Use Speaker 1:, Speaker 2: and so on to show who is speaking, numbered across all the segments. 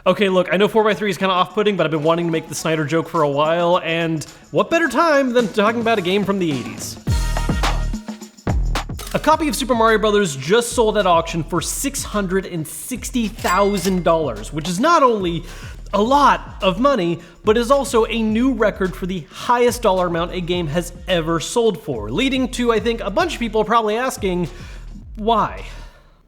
Speaker 1: Okay, look, I know 4x3 is kind of off-putting, but I've been wanting to make the Snyder joke for a while, and what better time than talking about a game from the 80s? A copy of Super Mario Bros. Just sold at auction for $660,000, which is not only a lot of money, but is also a new record for the highest dollar amount a game has ever sold for, leading to, I think, a bunch of people probably asking, why?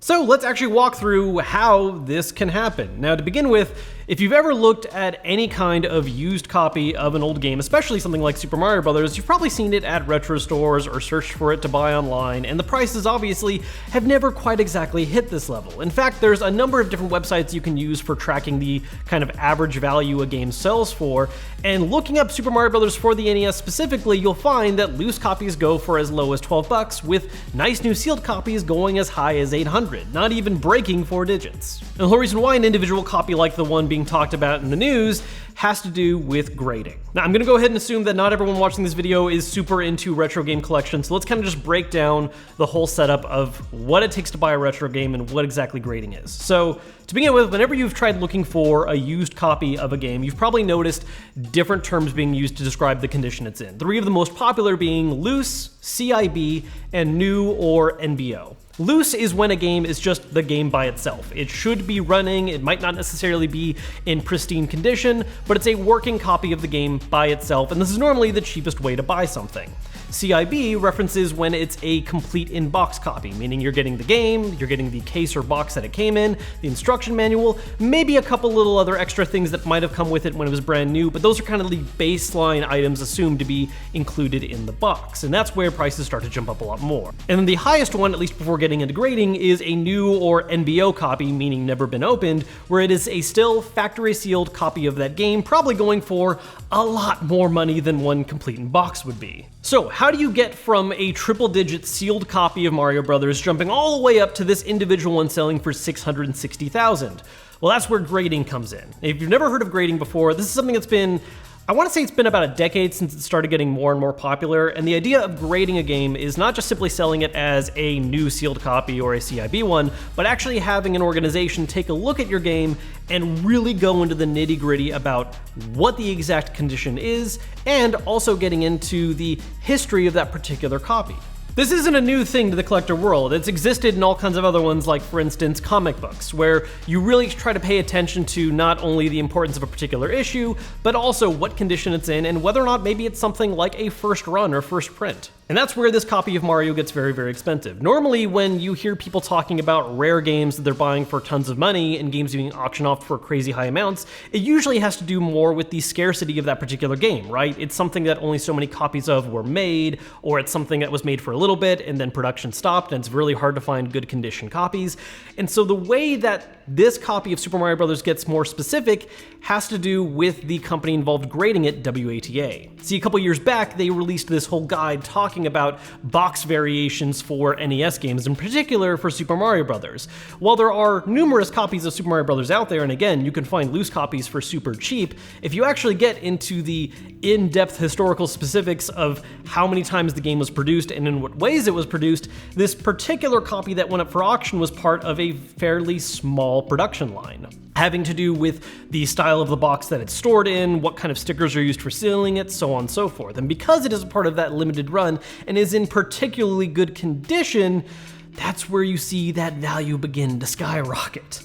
Speaker 1: So let's actually walk through how this can happen. Now, to begin with, if you've ever looked at any kind of used copy of an old game, especially something like Super Mario Bros., you've probably seen it at retro stores or searched for it to buy online, and the prices obviously have never quite exactly hit this level. In fact, there's a number of different websites you can use for tracking the kind of average value a game sells for, and looking up Super Mario Bros. For the NES specifically, you'll find that loose copies go for as low as $12, with nice new sealed copies going as high as $800, not even breaking 4 digits. And the whole reason why an individual copy like the one being talked about in the news has to do with grading. Now, I'm gonna go ahead and assume that not everyone watching this video is super into retro game collections, so let's kind of just break down the whole setup of what it takes to buy a retro game and what exactly grading is. So, to begin with, whenever you've tried looking for a used copy of a game, you've probably noticed different terms being used to describe the condition it's in. 3 of the most popular being loose, CIB, and new or NBO. Loose is when a game is just the game by itself. It should be running, it might not necessarily be in pristine condition, but it's a working copy of the game by itself, and this is normally the cheapest way to buy something. CIB references when it's a complete in-box copy, meaning you're getting the game, you're getting the case or box that it came in, the instruction manual, maybe a couple little other extra things that might have come with it when it was brand new, but those are kind of the baseline items assumed to be included in the box, and that's where prices start to jump up a lot more. And then the highest one, at least before getting into grading, is a new or NBO copy, meaning never been opened, where it is a still factory sealed copy of that game, probably going for a lot more money than one complete in box would be. So how do you get from a triple-digit sealed copy of Mario Bros. Jumping all the way up to this individual one selling for $660,000? Well, that's where grading comes in. If you've never heard of grading before, this is something that's been, I want to say it's been about a decade since it started getting more and more popular, and the idea of grading a game is not just simply selling it as a new sealed copy or a CIB one, but actually having an organization take a look at your game and really go into the nitty-gritty about what the exact condition is, and also getting into the history of that particular copy. This isn't a new thing to the collector world. It's existed in all kinds of other ones, like, for instance, comic books, where you really try to pay attention to not only the importance of a particular issue, but also what condition it's in and whether or not maybe it's something like a first run or first print. And that's where this copy of Mario gets very, very expensive. Normally, when you hear people talking about rare games that they're buying for tons of money and games being auctioned off for crazy high amounts, it usually has to do more with the scarcity of that particular game, right? It's something that only so many copies of were made, or it's something that was made for a little bit and then production stopped, and it's really hard to find good condition copies. And so the way that this copy of Super Mario Bros. Gets more specific has to do with the company involved grading it, WATA. See, a couple years back, they released this whole guide talking about box variations for NES games, in particular for Super Mario Bros. While there are numerous copies of Super Mario Bros. Out there, and again, you can find loose copies for super cheap, if you actually get into the in-depth historical specifics of how many times the game was produced and in what ways it was produced, this particular copy that went up for auction was part of a fairly small production line, having to do with the style of the box that it's stored in, what kind of stickers are used for sealing it, so on and so forth. And because it is a part of that limited run and is in particularly good condition, that's where you see that value begin to skyrocket.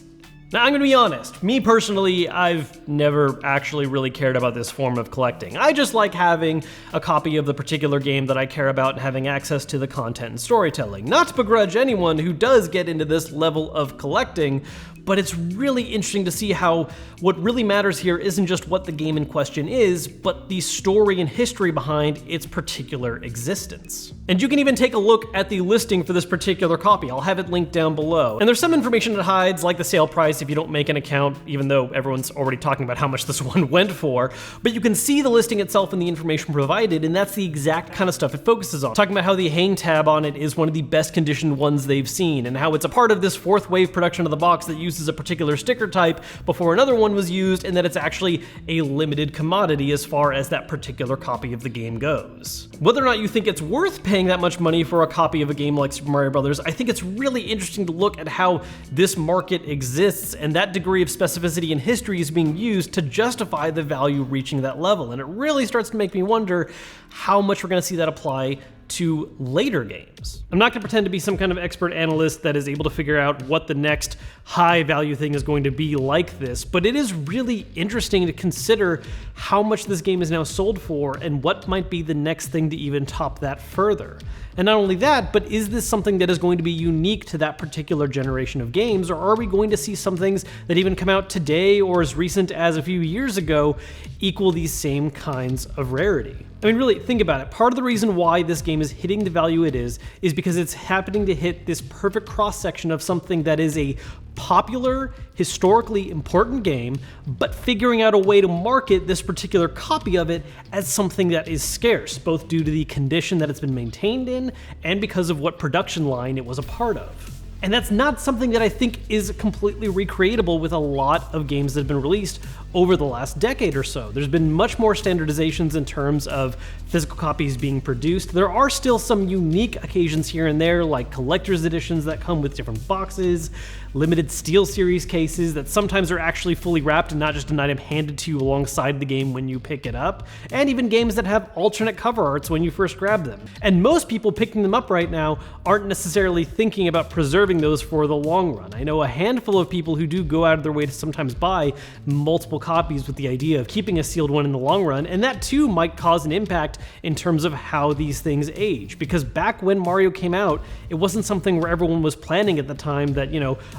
Speaker 1: Now, I'm gonna be honest, me personally, I've never actually really cared about this form of collecting. I just like having a copy of the particular game that I care about and having access to the content and storytelling. Not to begrudge anyone who does get into this level of collecting, but it's really interesting to see how what really matters here isn't just what the game in question is, but the story and history behind its particular existence. And you can even take a look at the listing for this particular copy. I'll have it linked down below. And there's some information it hides, like the sale price if you don't make an account, even though everyone's already talking about how much this one went for. But you can see the listing itself and the information provided, and that's the exact kind of stuff it focuses on. Talking about how the hang tab on it is one of the best conditioned ones they've seen, and how it's a part of this fourth wave production of the box that uses a particular sticker type before another one was used, and that it's actually a limited commodity as far as that particular copy of the game goes. Whether or not you think it's worth paying that much money for a copy of a game like Super Mario Bros., I think it's really interesting to look at how this market exists science and that degree of specificity in history is being used to justify the value reaching that level. And it really starts to make me wonder how much we're going to see that apply to later games. I'm not going to pretend to be some kind of expert analyst that is able to figure out what the next high value thing is going to be like this, but it is really interesting to consider how much this game is now sold for and what might be the next thing to even top that further. And not only that, but is this something that is going to be unique to that particular generation of games, or are we going to see some things that even come out today or as recent as a few years ago equal these same kinds of rarity? I mean, really, think about it. Part of the reason why this game is hitting the value it is because it's happening to hit this perfect cross-section of something that is a popular, historically important game, but figuring out a way to market this particular copy of it as something that is scarce, both due to the condition that it's been maintained in and because of what production line it was a part of. And that's not something that I think is completely recreatable with a lot of games that have been released over the last decade or so. There's been much more standardizations in terms of physical copies being produced. There are still some unique occasions here and there, like collector's editions that come with different boxes, limited SteelSeries cases that sometimes are actually fully wrapped and not just an item handed to you alongside the game when you pick it up, and even games that have alternate cover arts when you first grab them. And most people picking them up right now aren't necessarily thinking about preserving those for the long run. I know a handful of people who do go out of their way to sometimes buy multiple copies with the idea of keeping a sealed one in the long run, and that too might cause an impact in terms of how these things age. Because back when Mario came out, it wasn't something where everyone was planning at the time that,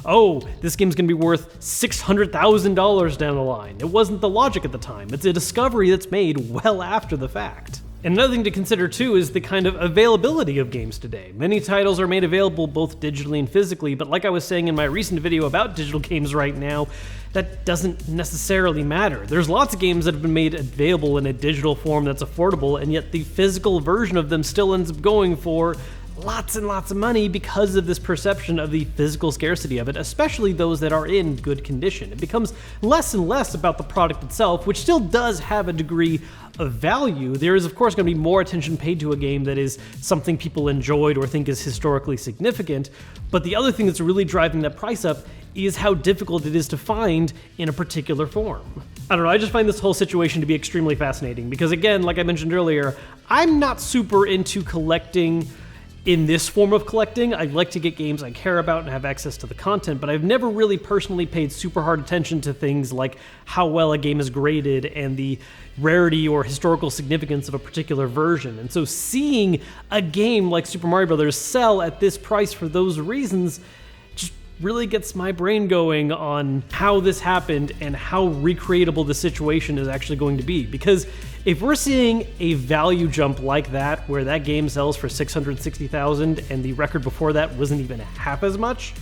Speaker 1: oh, this game's gonna be worth $600,000 down the line. It wasn't the logic at the time. It's a discovery that's made well after the fact. And another thing to consider too is the kind of availability of games today. Many titles are made available both digitally and physically, but like I was saying in my recent video about digital games right now, that doesn't necessarily matter. There's lots of games that have been made available in a digital form that's affordable, and yet the physical version of them still ends up going for lots and lots of money because of this perception of the physical scarcity of it, especially those that are in good condition. It becomes less and less about the product itself, which still does have a degree of value. There is, of course, going to be more attention paid to a game that is something people enjoyed or think is historically significant, but the other thing that's really driving that price up is how difficult it is to find in a particular form. I don't know, I just find this whole situation to be extremely fascinating because, again, like I mentioned earlier, I'm not super into collecting in this form of collecting. I like to get games I care about and have access to the content, but I've never really personally paid super hard attention to things like how well a game is graded and the rarity or historical significance of a particular version. And so seeing a game like Super Mario Bros. Sell at this price for those reasons just really gets my brain going on how this happened and how recreatable the situation is actually going to be. Because if we're seeing a value jump like that, where that game sells for $660,000 and the record before that wasn't even half as much,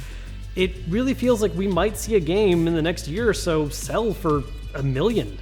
Speaker 1: it really feels like we might see a game in the next year or so sell for $1 million.